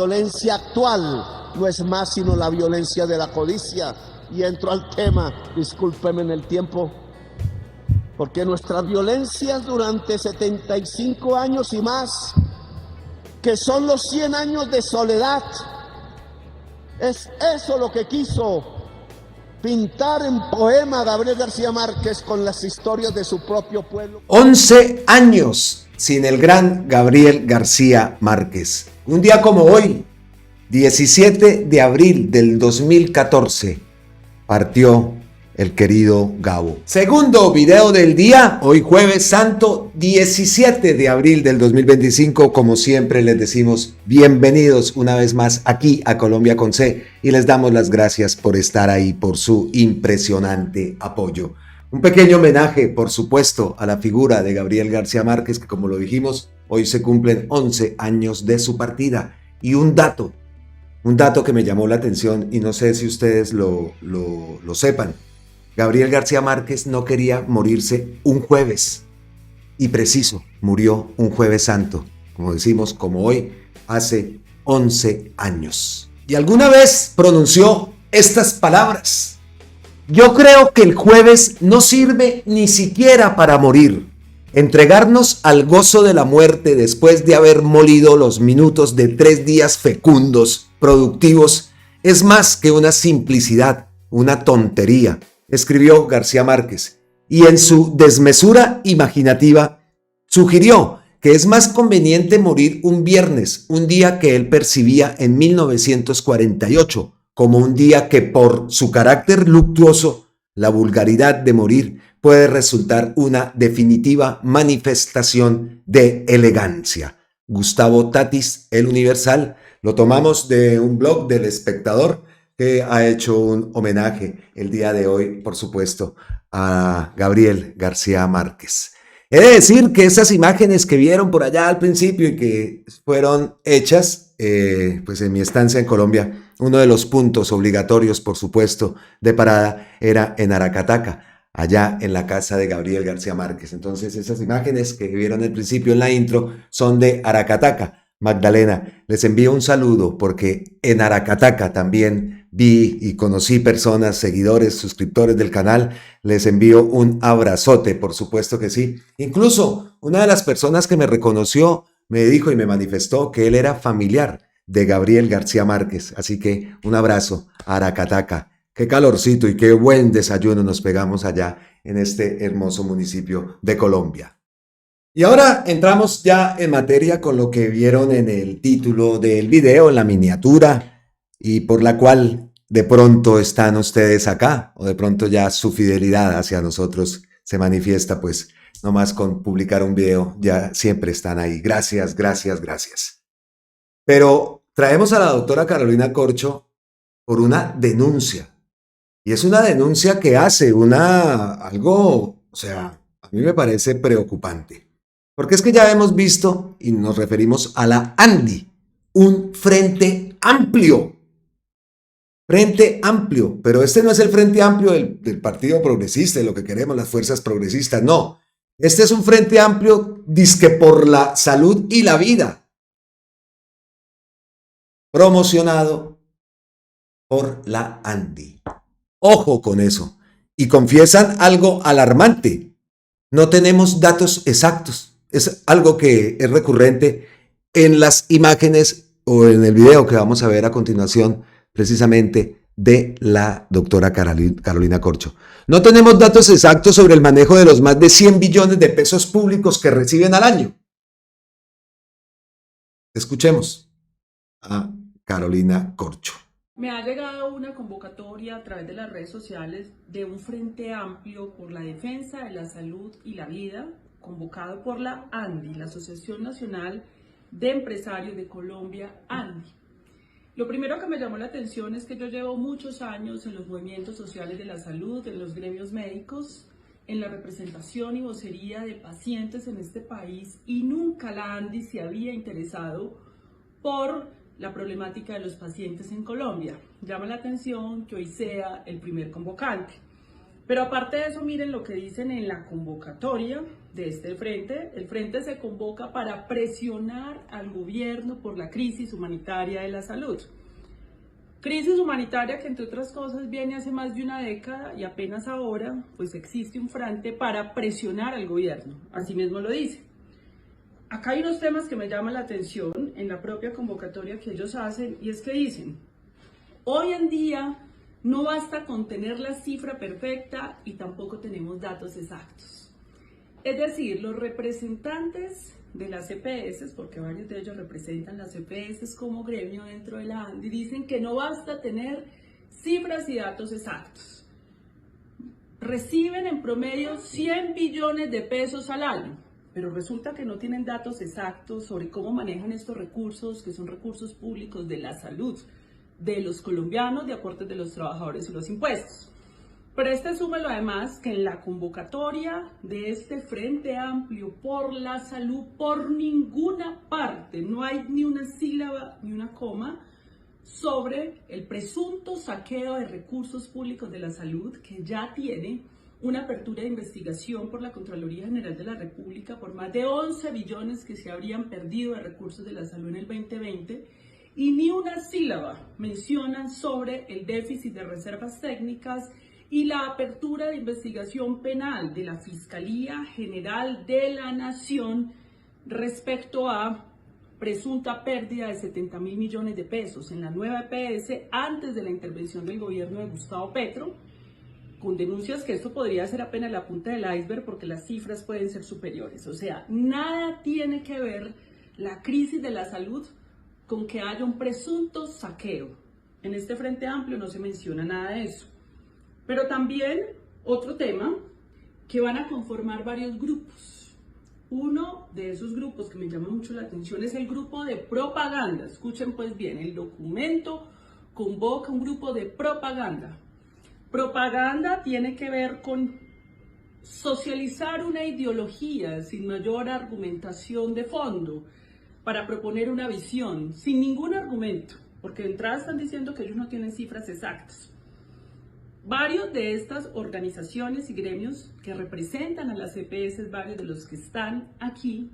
violencia actual no es más sino la violencia de la codicia. Y entro al tema, discúlpeme en el tiempo, porque nuestras violencias durante 75 años y más, que son los 100 años de soledad, es eso lo que quiso pintar en poema Gabriel García Márquez con las historias de su propio pueblo. 11 años sin el gran Gabriel García Márquez. Un día como hoy, 17 de abril del 2014, partió el querido Gabo. Segundo video del día, hoy jueves santo, 17 de abril del 2025. Como siempre les decimos, bienvenidos una vez más aquí a Colombia con C y les damos las gracias por estar ahí, por su impresionante apoyo. Un pequeño homenaje, por supuesto, a la figura de Gabriel García Márquez, que como lo dijimos, hoy se cumplen 11 años de su partida. Y un dato que me llamó la atención y no sé si ustedes lo sepan. Gabriel García Márquez no quería morirse un jueves y preciso, murió un jueves santo, como decimos, como hoy, hace 11 años. Y alguna vez pronunció estas palabras: yo creo que el jueves no sirve ni siquiera para morir. Entregarnos al gozo de la muerte después de haber molido los minutos de 3 días fecundos, productivos, es más que una simplicidad, una tontería, escribió García Márquez, y en su desmesura imaginativa sugirió que es más conveniente morir un viernes, un día que él percibía en 1948 como un día que por su carácter luctuoso, la vulgaridad de morir puede resultar una definitiva manifestación de elegancia. Gustavo Tatis, El Universal, lo tomamos de un blog del Espectador que ha hecho un homenaje el día de hoy, por supuesto, a Gabriel García Márquez. He de decir que esas imágenes que vieron por allá al principio y que fueron hechas, pues en mi estancia en Colombia, uno de los puntos obligatorios, por supuesto, de parada era en Aracataca, allá en la casa de Gabriel García Márquez. Entonces esas imágenes que vieron al principio en la intro son de Aracataca. Magdalena, les envío un saludo porque en Aracataca también vi y conocí personas, seguidores, suscriptores del canal. Les envío un abrazote, por supuesto que sí. Incluso una de las personas que me reconoció me dijo y me manifestó que él era familiar de Gabriel García Márquez. Así que un abrazo a Aracataca. Qué calorcito y qué buen desayuno nos pegamos allá en este hermoso municipio de Colombia. Y ahora entramos ya en materia con lo que vieron en el título del video, en la miniatura, y por la cual de pronto están ustedes acá, o de pronto ya su fidelidad hacia nosotros se manifiesta, pues nomás con publicar un video ya siempre están ahí. Gracias, gracias, gracias. Pero traemos a la doctora Carolina Corcho por una denuncia, y es una denuncia que hace algo, o sea, a mí me parece preocupante. Porque es que ya hemos visto, y nos referimos a la ANDI, un frente amplio. Frente amplio, pero este no es el frente amplio del Partido Progresista, de lo que queremos las fuerzas progresistas, no. Este es un frente amplio dizque por la salud y la vida, promocionado por la ANDI. Ojo con eso. Y confiesan algo alarmante. No tenemos datos exactos. Es algo que es recurrente en las imágenes o en el video que vamos a ver a continuación, precisamente de la doctora Carolina Corcho. No tenemos datos exactos sobre el manejo de los más de 100 billones de pesos públicos que reciben al año. Escuchemos a Carolina Corcho. Me ha llegado una convocatoria a través de las redes sociales de un frente amplio por la defensa de la salud y la vida, convocado por la ANDI, la Asociación Nacional de Empresarios de Colombia, ANDI. Lo primero que me llamó la atención es que yo llevo muchos años en los movimientos sociales de la salud, en los gremios médicos, en la representación y vocería de pacientes en este país, y nunca la ANDI se había interesado por la problemática de los pacientes en Colombia. Llama la atención que hoy sea el primer convocante. Pero aparte de eso, miren lo que dicen en la convocatoria de este frente. El frente se convoca para presionar al gobierno por la crisis humanitaria de la salud. Crisis humanitaria que, entre otras cosas, viene hace más de una década y apenas ahora pues existe un frente para presionar al gobierno. Así mismo lo dice. Acá hay unos temas que me llaman la atención en la propia convocatoria que ellos hacen, y es que dicen: hoy en día no basta con tener la cifra perfecta y tampoco tenemos datos exactos. Es decir, los representantes de las EPS, porque varios de ellos representan las EPS como gremio dentro de la ANDI, dicen que no basta tener cifras y datos exactos. Reciben en promedio 100 billones de pesos al año, pero resulta que no tienen datos exactos sobre cómo manejan estos recursos, que son recursos públicos de la salud de los colombianos, de aportes de los trabajadores y los impuestos. Pero súmelo además que en la convocatoria de este Frente Amplio por la Salud, por ninguna parte, no hay ni una sílaba ni una coma sobre el presunto saqueo de recursos públicos de la salud, que ya tiene una apertura de investigación por la Contraloría General de la República por más de 11 billones que se habrían perdido de recursos de la salud en el 2020, y ni una sílaba mencionan sobre el déficit de reservas técnicas y la apertura de investigación penal de la Fiscalía General de la Nación respecto a presunta pérdida de 70.000 millones de pesos en la nueva EPS antes de la intervención del gobierno de Gustavo Petro, con denuncias que esto podría ser apenas la punta del iceberg porque las cifras pueden ser superiores. O sea, nada tiene que ver la crisis de la salud con que haya un presunto saqueo. En este Frente Amplio no se menciona nada de eso. Pero también otro tema, que van a conformar varios grupos. Uno de esos grupos que me llama mucho la atención es el grupo de propaganda. Escuchen pues bien, el documento convoca un grupo de propaganda. Propaganda tiene que ver con socializar una ideología sin mayor argumentación de fondo para proponer una visión, sin ningún argumento, porque de entrada están diciendo que ellos no tienen cifras exactas. Varios de estas organizaciones y gremios que representan a las EPS, varios de los que están aquí,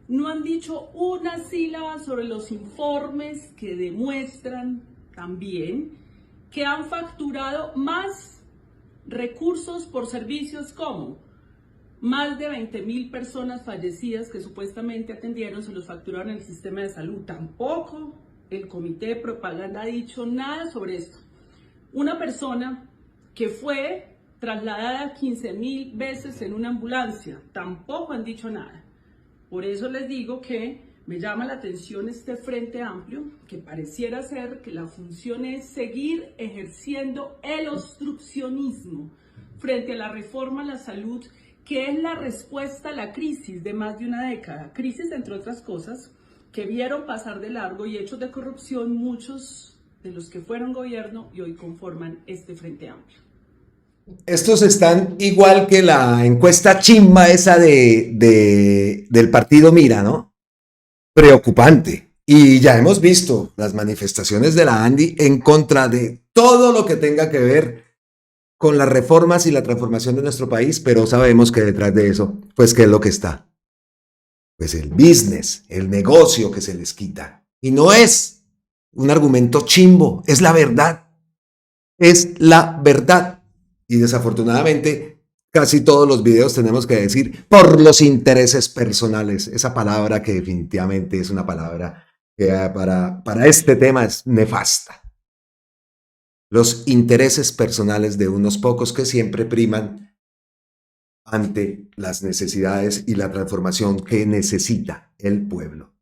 no han dicho una sílaba sobre los informes que demuestran también que han facturado más recursos por servicios como más de 20.000 personas fallecidas que supuestamente atendieron, se los facturaron en el sistema de salud. Tampoco el comité de propaganda ha dicho nada sobre esto. Una persona que fue trasladada 15.000 veces en una ambulancia, tampoco han dicho nada. Por eso les digo que me llama la atención este Frente Amplio, que pareciera ser que la función es seguir ejerciendo el obstruccionismo frente a la reforma a la salud, que es la respuesta a la crisis de más de una década. Crisis, entre otras cosas, que vieron pasar de largo y hechos de corrupción muchos de los que fueron gobierno y hoy conforman este Frente Amplio. Estos están igual que la encuesta chimba esa del partido Mira, ¿no? Preocupante. Y ya hemos visto las manifestaciones de la ANDI en contra de todo lo que tenga que ver con las reformas y la transformación de nuestro país, pero sabemos que detrás de eso, pues, ¿qué es lo que está? Pues el business, el negocio que se les quita. Y no es un argumento chimbo, es la verdad. Es la verdad. Y desafortunadamente, casi todos los videos tenemos que decir por los intereses personales. Esa palabra que definitivamente es una palabra que para este tema es nefasta. Los intereses personales de unos pocos que siempre priman ante las necesidades y la transformación que necesita el pueblo.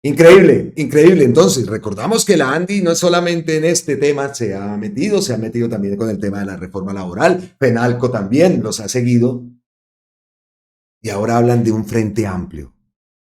Increíble, increíble. Entonces, recordamos que la ANDI no es solamente en este tema se ha metido también con el tema de la reforma laboral, Penalco también los ha seguido, y ahora hablan de un frente amplio.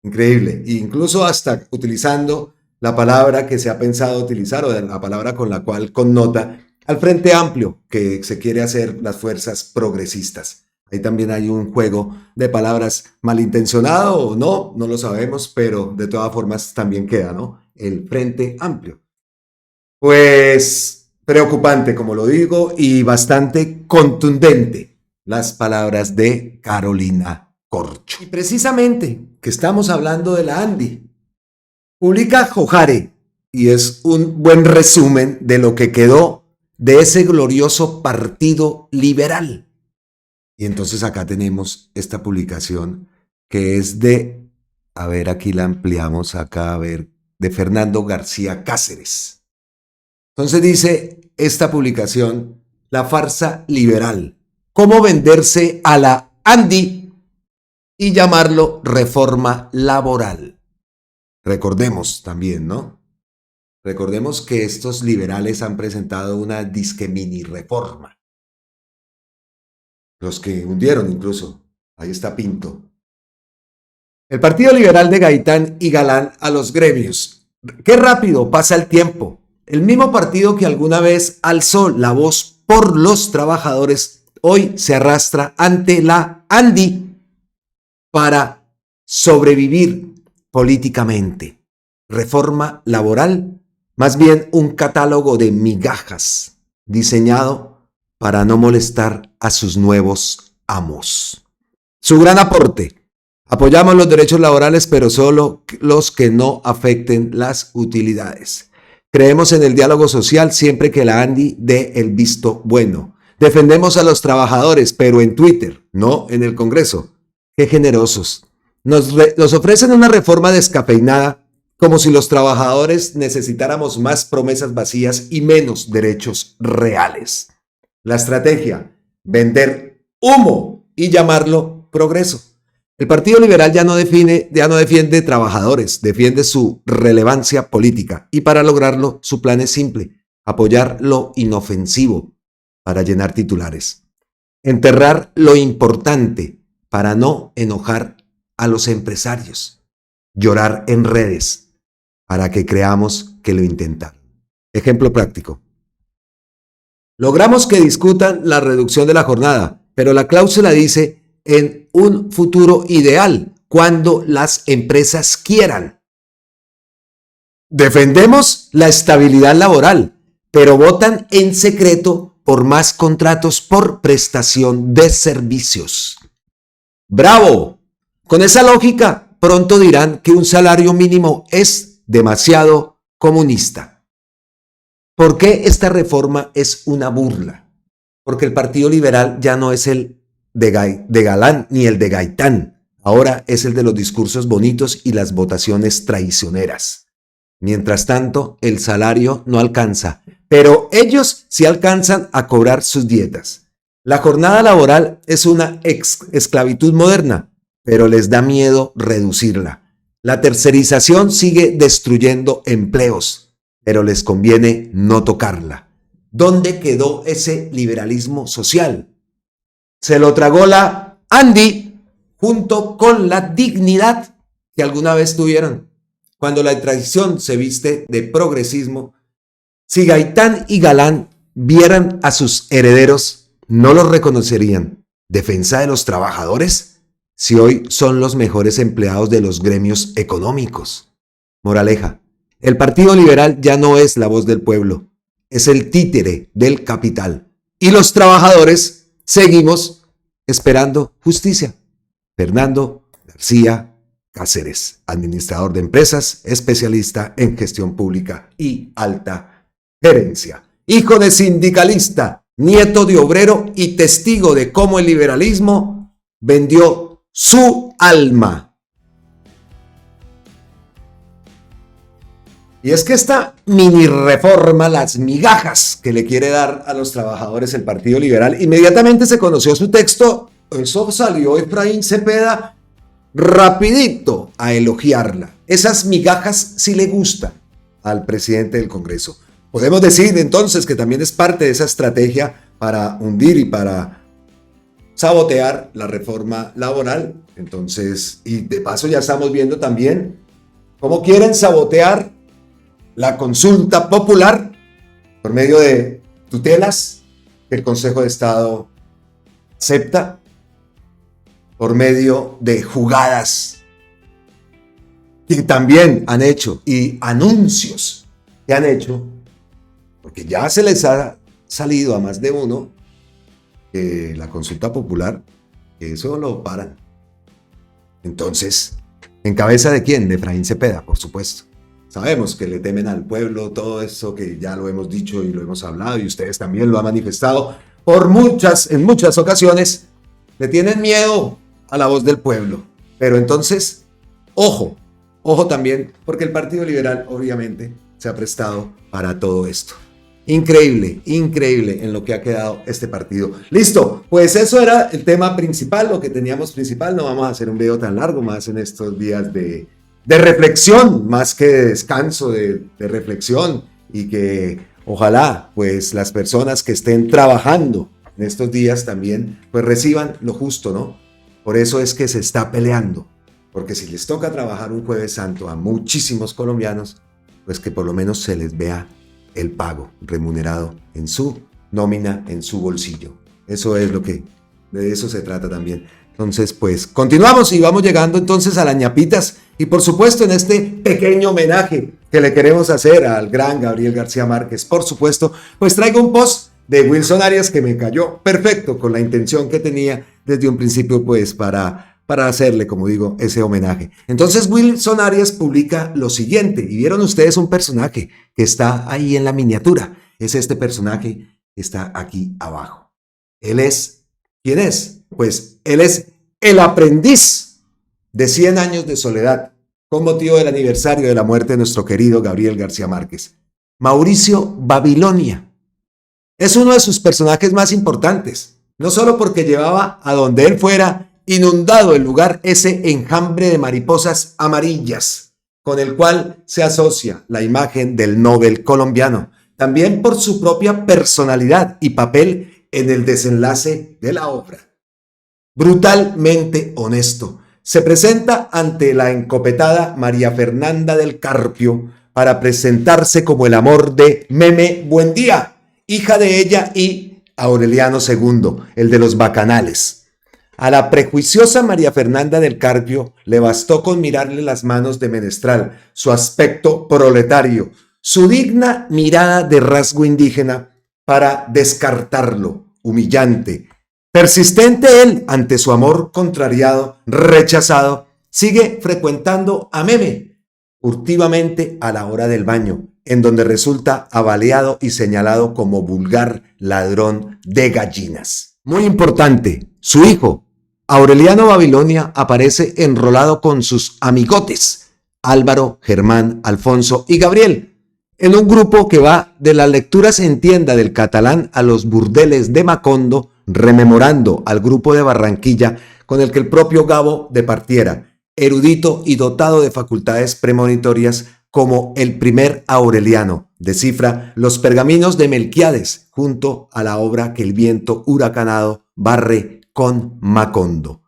Increíble, e incluso hasta utilizando la palabra que se ha pensado utilizar, o la palabra con la cual connota al frente amplio que se quiere hacer las fuerzas progresistas. Ahí también hay un juego de palabras malintencionado o no, no lo sabemos, pero de todas formas también queda, ¿no? El Frente Amplio. Pues preocupante, como lo digo, y bastante contundente las palabras de Carolina Corcho. Y precisamente que estamos hablando de la ANDI, publica Jojare, y es un buen resumen de lo que quedó de ese glorioso partido liberal. Y entonces acá tenemos esta publicación que es de, a ver, aquí la ampliamos, acá, a ver, de Fernando García Cáceres. Entonces dice esta publicación, La farsa liberal, cómo venderse a la ANDI y llamarlo reforma laboral. Recordemos también, ¿no? Recordemos que estos liberales han presentado una disque mini reforma. Los que hundieron incluso. Ahí está Pinto. El Partido Liberal de Gaitán y Galán a los gremios. Qué rápido pasa el tiempo. El mismo partido que alguna vez alzó la voz por los trabajadores, hoy se arrastra ante la ANDI para sobrevivir políticamente. Reforma laboral, más bien un catálogo de migajas diseñado para no molestar a sus nuevos amos. Su gran aporte: apoyamos los derechos laborales, pero solo los que no afecten las utilidades. Creemos en el diálogo social siempre que la ANDI dé el visto bueno. Defendemos a los trabajadores, pero en Twitter, no en el Congreso. ¡Qué generosos! Nos ofrecen una reforma descafeinada, como si los trabajadores necesitáramos más promesas vacías y menos derechos reales. La estrategia: vender humo y llamarlo progreso. El Partido Liberal ya no defiende trabajadores, defiende su relevancia política, y para lograrlo su plan es simple: apoyar lo inofensivo para llenar titulares, enterrar lo importante para no enojar a los empresarios, llorar en redes para que creamos que lo intentaron. Ejemplo práctico: logramos que discutan la reducción de la jornada, pero la cláusula dice en un futuro ideal, cuando las empresas quieran. Defendemos la estabilidad laboral, pero votan en secreto por más contratos por prestación de servicios. ¡Bravo! Con esa lógica, pronto dirán que un salario mínimo es demasiado comunista. ¿Por qué esta reforma es una burla? Porque el Partido Liberal ya no es el de Galán ni el de Gaitán. Ahora es el de los discursos bonitos y las votaciones traicioneras. Mientras tanto, el salario no alcanza, pero ellos sí alcanzan a cobrar sus dietas. La jornada laboral es una esclavitud moderna, pero les da miedo reducirla. La tercerización sigue destruyendo empleos, pero les conviene no tocarla. ¿Dónde quedó ese liberalismo social? Se lo tragó la ANDI junto con la dignidad que alguna vez tuvieron. Cuando la tradición se viste de progresismo, si Gaitán y Galán vieran a sus herederos, no los reconocerían. ¿Defensa de los trabajadores? Si hoy son los mejores empleados de los gremios económicos. Moraleja: el Partido Liberal ya no es la voz del pueblo, es el títere del capital. Y los trabajadores seguimos esperando justicia. Fernando García Cáceres, administrador de empresas, especialista en gestión pública y alta gerencia. Hijo de sindicalista, nieto de obrero y testigo de cómo el liberalismo vendió su alma. Y es que esta mini reforma, las migajas que le quiere dar a los trabajadores el Partido Liberal, inmediatamente se conoció su texto, eso salió Efraín Cepeda rapidito a elogiarla. Esas migajas sí le gustan al presidente del Congreso. Podemos decir entonces que también es parte de esa estrategia para hundir y para sabotear la reforma laboral. Entonces, y de paso ya estamos viendo también cómo quieren sabotear la consulta popular por medio de tutelas que el Consejo de Estado acepta, por medio de jugadas que también han hecho y anuncios que han hecho porque ya se les ha salido a más de uno la consulta popular, que eso lo paran. Entonces, ¿en cabeza de quién? De Efraín Cepeda, por supuesto. Sabemos que le temen al pueblo, todo eso que ya lo hemos dicho y lo hemos hablado, y ustedes también lo han manifestado en muchas ocasiones. Le tienen miedo a la voz del pueblo. Pero entonces, ojo también, porque el Partido Liberal obviamente se ha prestado para todo esto. Increíble en lo que ha quedado este partido. Listo, pues eso era el tema principal, lo que teníamos principal. No vamos a hacer un video tan largo más en estos días de reflexión, más que de descanso, de reflexión, y que ojalá pues las personas que estén trabajando en estos días también pues reciban lo justo, ¿no? Por eso es que se está peleando, porque si les toca trabajar un Jueves Santo a muchísimos colombianos, pues que por lo menos se les vea el pago remunerado en su nómina, en su bolsillo. Eso es de eso se trata también. Entonces, pues, continuamos y vamos llegando entonces a las ñapitas. Y por supuesto, en este pequeño homenaje que le queremos hacer al gran Gabriel García Márquez, por supuesto, pues traigo un post de Wilson Arias que me cayó perfecto con la intención que tenía desde un principio, pues, para hacerle, como digo, ese homenaje. Entonces Wilson Arias publica lo siguiente, y vieron ustedes un personaje que está ahí en la miniatura. Es este personaje que está aquí abajo. Él es, ¿quién es? Pues él es el aprendiz de 100 años de soledad, con motivo del aniversario de la muerte de nuestro querido Gabriel García Márquez. Mauricio Babilonia es uno de sus personajes más importantes, no solo porque llevaba a donde él fuera inundado el lugar ese enjambre de mariposas amarillas, con el cual se asocia la imagen del Nobel colombiano, también por su propia personalidad y papel en el desenlace de la obra. Brutalmente honesto, se presenta ante la encopetada María Fernanda del Carpio para presentarse como el amor de Meme Buendía, hija de ella y Aureliano II, el de los bacanales. A la prejuiciosa María Fernanda del Carpio le bastó con mirarle las manos de menestral, su aspecto proletario, su digna mirada de rasgo indígena para descartarlo, humillante. Persistente él ante su amor contrariado, rechazado, sigue frecuentando a Meme, furtivamente a la hora del baño, en donde resulta avaleado y señalado como vulgar ladrón de gallinas. Muy importante, su hijo, Aureliano Babilonia, aparece enrolado con sus amigotes, Álvaro, Germán, Alfonso y Gabriel, en un grupo que va de las lecturas en tienda del catalán a los burdeles de Macondo, rememorando al grupo de Barranquilla con el que el propio Gabo departiera, erudito y dotado de facultades premonitorias como el primer Aureliano. Descifra los pergaminos de Melquiades junto a la obra que el viento huracanado barre con Macondo.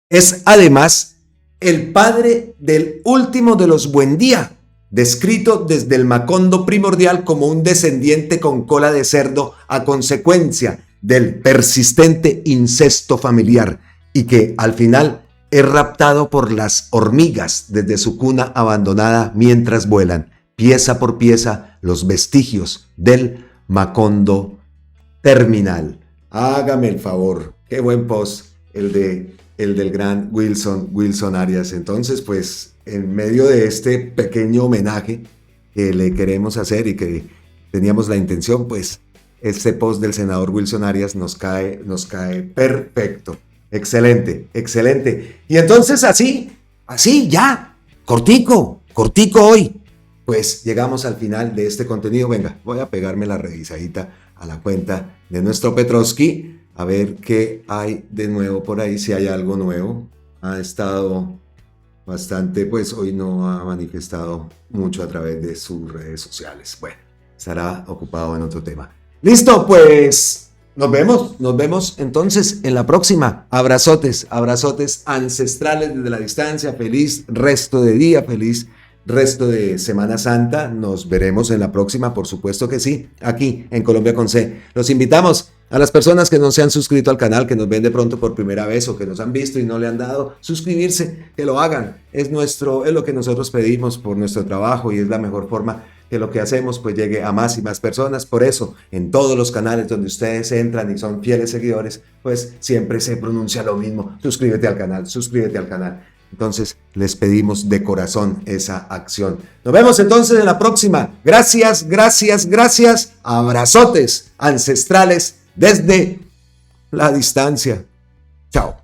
Es además el padre del último de los Buendía, descrito desde el Macondo primordial como un descendiente con cola de cerdo a consecuencia del persistente incesto familiar, y que al final es raptado por las hormigas desde su cuna abandonada mientras vuelan, pieza por pieza, los vestigios del Macondo terminal. Hágame el favor, qué buen post el del gran Wilson Arias. Entonces, pues, en medio de este pequeño homenaje que le queremos hacer y que teníamos la intención, pues, este post del senador Wilson Arias nos cae perfecto. Excelente. Y entonces así ya, cortico hoy. Pues llegamos al final de este contenido. Venga, voy a pegarme la revisadita a la cuenta de nuestro Petrovsky, a ver qué hay de nuevo por ahí, si hay algo nuevo. Ha estado bastante, pues hoy no ha manifestado mucho a través de sus redes sociales. Bueno, estará ocupado en otro tema. Listo, pues nos vemos entonces en la próxima. Abrazotes ancestrales desde la distancia. Feliz resto de día, feliz resto de Semana Santa. Nos veremos en la próxima, por supuesto que sí, aquí en Colombia con C. Los invitamos a las personas que no se han suscrito al canal, que nos ven de pronto por primera vez o que nos han visto y no le han dado suscribirse, que lo hagan. Es lo que nosotros pedimos por nuestro trabajo y es la mejor forma que lo que hacemos pues llegue a más y más personas. Por eso, en todos los canales donde ustedes entran y son fieles seguidores, pues siempre se pronuncia lo mismo: suscríbete al canal, suscríbete al canal. Entonces, les pedimos de corazón esa acción. Nos vemos entonces en la próxima. Gracias, gracias, gracias. Abrazotes ancestrales desde la distancia. Chao.